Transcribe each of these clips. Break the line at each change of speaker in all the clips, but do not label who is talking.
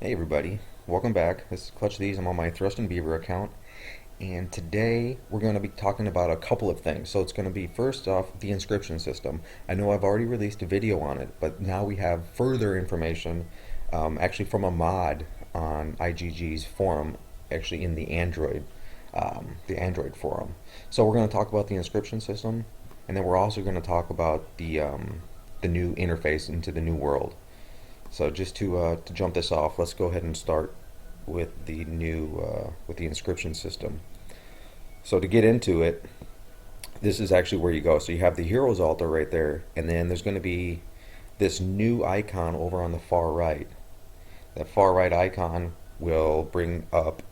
Hey everybody, welcome back. This is Clutch These. I'm on my Thrust and Beaver account, and today we're going to be talking about a couple of things. So it's going to be first off the inscription system. I know I've already released a video on it, but now we have further information, actually from a mod on IGG's forum, actually in the Android forum. So we're going to talk about the inscription system, and then we're also going to talk about the new interface into the new world. So just to jump this off, let's go ahead and start with the with the inscription system. So to get into it, this is actually where you go. So you have the heroes altar right there, and then there's going to be this new icon over on the far right. That far right icon will bring up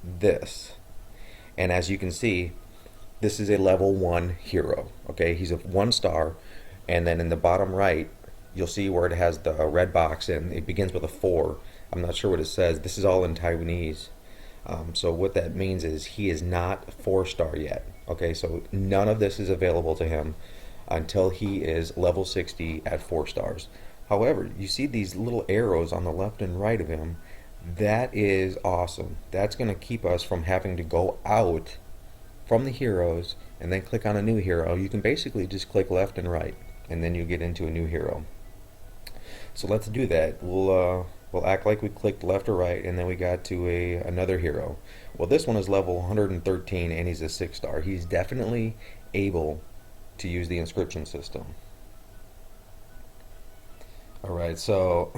this, and as you can see, this is a level 1 hero. Okay, he's a 1 star, and then in the bottom right you'll see where it has the red box and it begins with a 4. I'm not sure what it says. This is all in Taiwanese. So what that means is he is not 4-star yet. Okay, so none of this is available to him until he is level 60 at 4 stars. However, you see these little arrows on the left and right of him. That is awesome. That's going to keep us from having to go out from the heroes and then click on a new hero. You can basically just click left and right, and then you get into a new hero. So let's do that. We'll act like we clicked left or right, and then we got to another hero. Well, this one is level 113, and he's a 6-star. He's definitely able to use the inscription system. Alright, so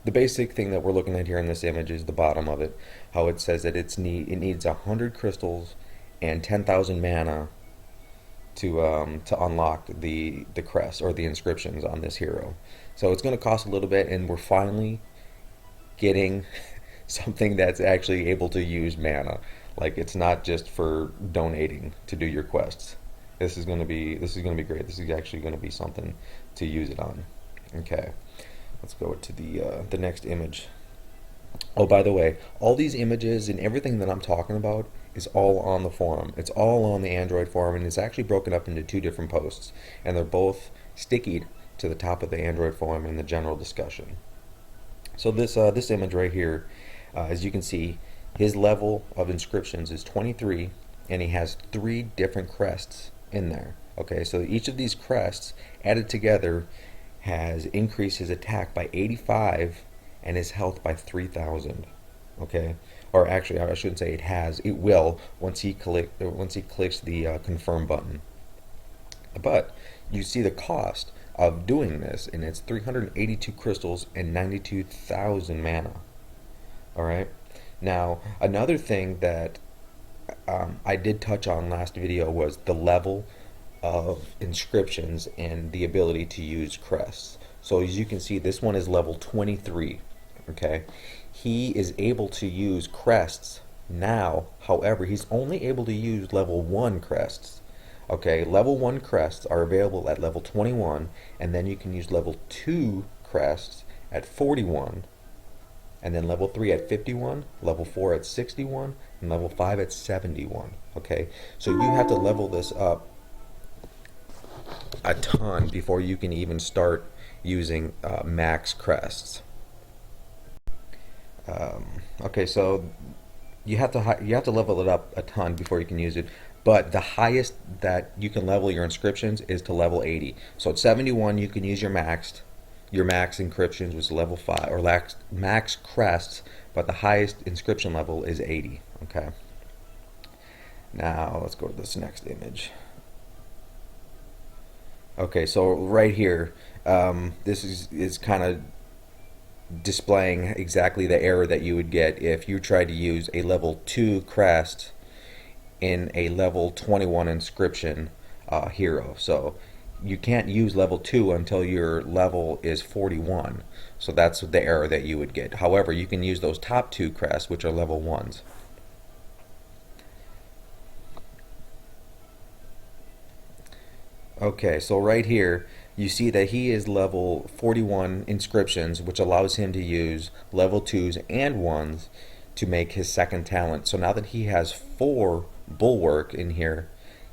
the basic thing that we're looking at here in this image is the bottom of it. How it says that it needs 100 crystals and 10,000 mana to unlock the crest or the inscriptions on this hero. So it's going to cost a little bit, and we're finally getting something that's actually able to use mana. Like, it's not just for donating to do your quests. This is going to be great. This is actually going to be something to use it on. Okay, let's go to the next image. Oh, by the way, all these images and everything that I'm talking about is all on the forum. It's all on the Android forum, and it's actually broken up into 2 different posts, and they're both stickied to the top of the Android forum in the general discussion. So this image right here, as you can see, his level of inscriptions is 23, and he has 3 different crests in there. Okay, so each of these crests added together has increased his attack by 85 and his health by 3,000. Okay, or actually, I shouldn't say it has. It will once he clicks the confirm button. But you see the cost of doing this, and it's 382 crystals and 92,000 mana. All right. Now, another thing that I did touch on last video was the level of inscriptions and the ability to use crests. So as you can see, this one is level 23. Okay, he is able to use crests now. However, he's only able to use level 1 crests. Okay, level 1 crests are available at level 21, and then you can use level 2 crests at 41, and then level 3 at 51, level 4 at 61, and level 5 at 71. Okay, so you have to level this up a ton before you can even start using max crests. Okay, so you have to level it up a ton before you can use it. But the highest that you can level your inscriptions is to level 80. So at 71, you can use your max inscriptions was level 5, or max crests, but the highest inscription level is 80. Okay. Now let's go to this next image. Okay, so right here, this is kind of displaying exactly the error that you would get if you tried to use a level 2 crest in a level 21 inscription hero. So you can't use level 2 until your level is 41. So that's the error that you would get. However, you can use those top 2 crests, which are level 1s. Okay, so right here you see that he is level 41 inscriptions, which allows him to use level 2s and 1s to make his second talent. So now that he has 4 bulwark in here,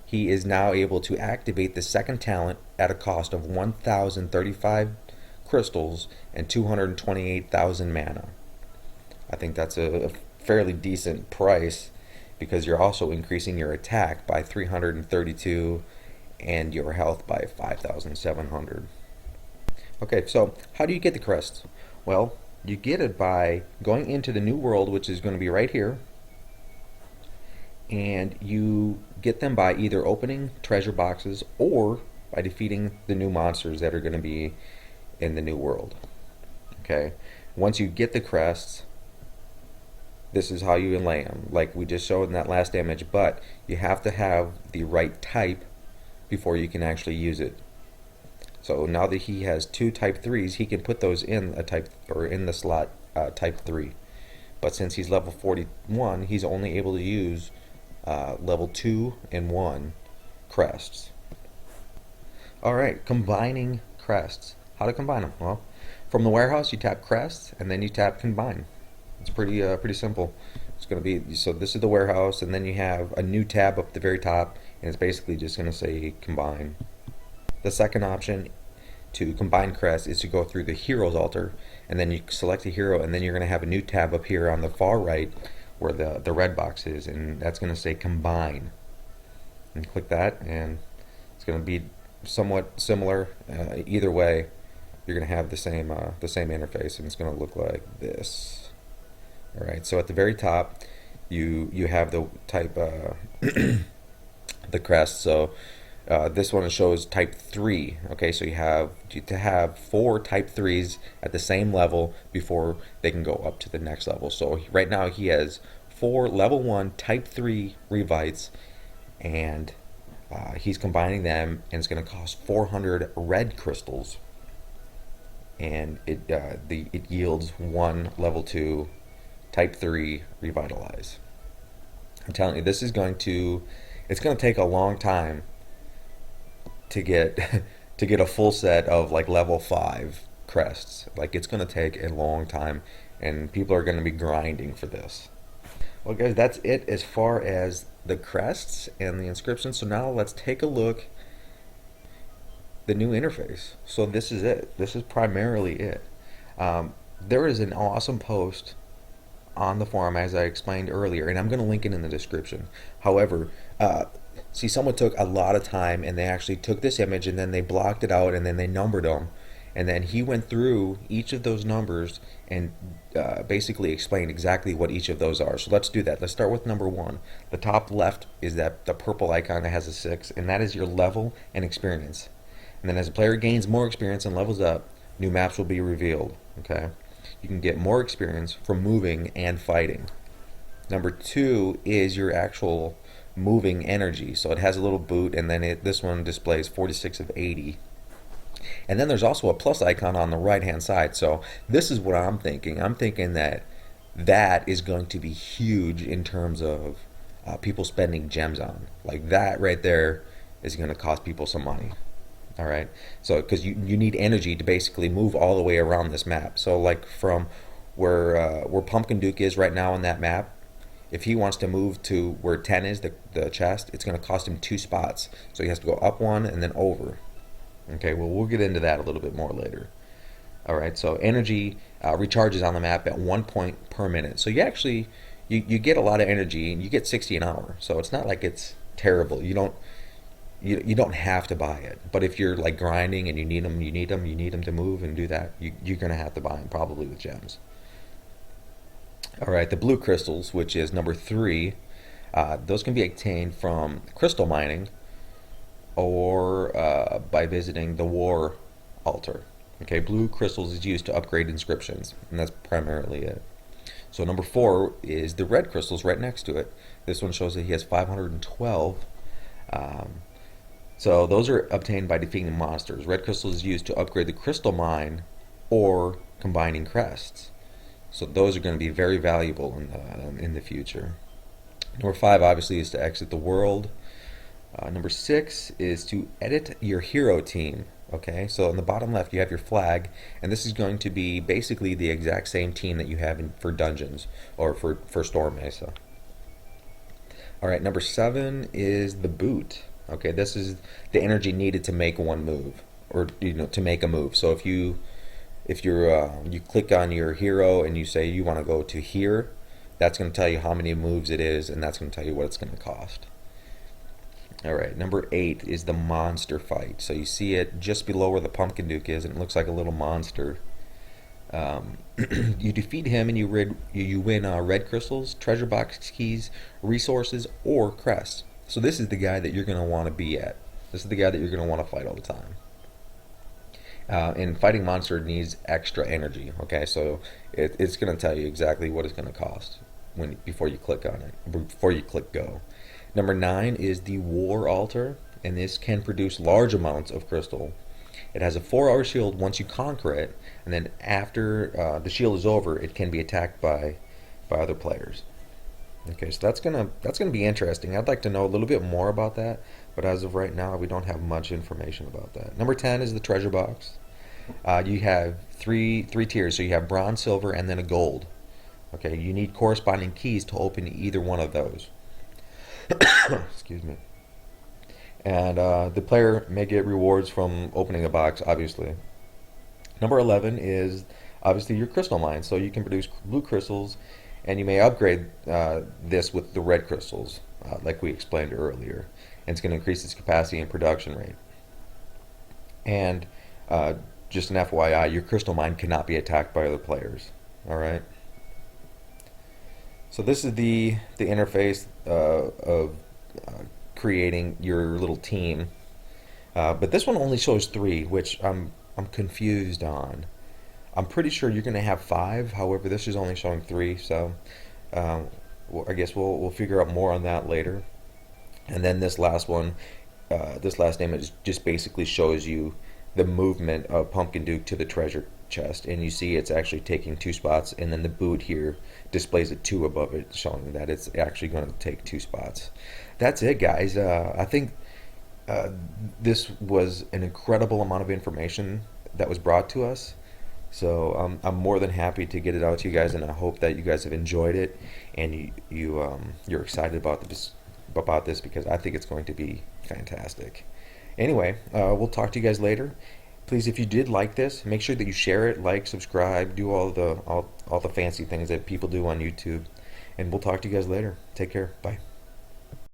he is now able to activate the second talent at a cost of 1,035 crystals and 228,000 mana. I think that's a fairly decent price because you're also increasing your attack by 332 and your health by 5,700. Okay, so how do you get the crests? Well, you get it by going into the new world, which is going to be right here, and you get them by either opening treasure boxes or by defeating the new monsters that are going to be in the new world. Okay, once you get the crests, this is how you inlay them, like we just showed in that last image, but you have to have the right type before you can actually use it. So now that he has two type 3s, he can put those in a type, or in the slot type 3. But since he's level 41, he's only able to use level 2 and 1 crests. Alright, combining crests. How to combine them? Well, from the warehouse you tap crests and then you tap combine. It's pretty simple. It's going to be, so this is the warehouse, and then you have a new tab up at the very top, and it's basically just going to say combine. The second option to combine crests is to go through the heroes altar, and then you select a hero, and then you're going to have a new tab up here on the far right where the red box is, and that's going to say combine. And click that, and it's going to be somewhat similar. Either way, you're going to have the same interface, and it's going to look like this. All right. So at the very top, you have the type the crest. So this one shows type 3. Okay, so you have to have 4 type 3s at the same level before they can go up to the next level. So right now he has 4 level 1 type 3 revites, and he's combining them, and it's going to cost 400 red crystals, and it yields 1 level 2 type 3 revitalize. I'm telling you, this is it's going to take a long time to get to get a full set of like level 5 crests. Like, it's going to take a long time, and people are going to be grinding for this. Well guys, that's it as far as the crests and the inscription. So now let's take a look the new interface. So this is it. This is primarily it. There is an awesome post on the forum, as I explained earlier, and I'm going to link it in the description. However, see, someone took a lot of time, and they actually took this image and then they blocked it out, and then they numbered them, and then he went through each of those numbers and basically explained exactly what each of those are. So let's do that. Let's start with number 1. The top left is the purple icon that has a 6, and that is your level and experience. And then as a player gains more experience and levels up, new maps will be revealed. Okay, you can get more experience from moving and fighting. Number 2 is your actual moving energy. So it has a little boot, and then this one displays 46 of 80. And then there's also a plus icon on the right hand side. So this is what I'm thinking. I'm thinking that is going to be huge in terms of people spending gems on. Like, that right there is going to cost people some money. All right, so because you need energy to basically move all the way around this map. So like from where Pumpkin Duke is right now on that map, if he wants to move to where 10 is, the chest, it's going to cost him 2 spots. So he has to go up 1 and then over. Okay, well, we'll get into that a little bit more later. All right, so energy recharges on the map at 1 point per minute. So you actually you get a lot of energy, and you get 60 an hour. So it's not like it's terrible. You don't have to buy it. But if you're like grinding and you need them to move and do that, you're going to have to buy them, probably with gems. All right, the blue crystals, which is number 3, those can be obtained from crystal mining or by visiting the war altar. Okay, blue crystals is used to upgrade inscriptions, and that's primarily it. So number 4 is the red crystals right next to it. This one shows that he has 512. So those are obtained by defeating monsters. Red crystals is used to upgrade the crystal mine or combining crests. So those are going to be very valuable in the future. Number 5 obviously is to exit the world. Number 6 is to edit your hero team. Okay, so on the bottom left you have your flag, and this is going to be basically the exact same team that you have for dungeons or for Storm Mesa. All right, number 7 is the boot. Okay, this is the energy needed to make one move, or to make a move. So if you if you click on your hero and you say you want to go to here, that's going to tell you how many moves it is, and that's going to tell you what it's going to cost. All right, number 8 is the monster fight. So you see it just below where the pumpkin duke is, and it looks like a little monster. You defeat him, and you win red crystals, treasure box keys, resources, or crests. So this is the guy that you're going to want to be at. This is the guy that you're going to want to fight all the time. And fighting monster needs extra energy. Okay, so it's going to tell you exactly what it's going to cost before you click on it, before you click go. Number 9 is the War Altar, and this can produce large amounts of crystal. It has a 4-hour shield once you conquer it, and then after the shield is over, it can be attacked by other players. Okay, so that's gonna be interesting. I'd like to know a little bit more about that, but as of right now, we don't have much information about that. Number 10 is the treasure box. You have three tiers, so you have bronze, silver, and then a gold. Okay, you need corresponding keys to open either one of those. Excuse me. And the player may get rewards from opening a box, obviously. Number 11 is obviously your crystal mine, so you can produce blue crystals, and you may upgrade this with the red crystals, like we explained earlier. And it's going to increase its capacity and production rate. And just an FYI, your crystal mine cannot be attacked by other players. All right. So this is the interface of creating your little team, but this one only shows 3, which I'm confused on. I'm pretty sure you're going to have 5. However, this is only showing 3, so I guess we'll figure out more on that later. And then this last one, this last image just basically shows you the movement of Pumpkin Duke to the treasure chest, and you see it's actually taking 2 spots, and then the boot here displays a 2 above it, showing that it's actually going to take 2 spots. That's it, guys. I think this was an incredible amount of information that was brought to us. So I'm more than happy to get it out to you guys, and I hope that you guys have enjoyed it, and you're excited about this because I think it's going to be fantastic. Anyway, we'll talk to you guys later. Please, if you did like this, make sure that you share it, like, subscribe, do all the fancy things that people do on YouTube, and we'll talk to you guys later. Take care. Bye.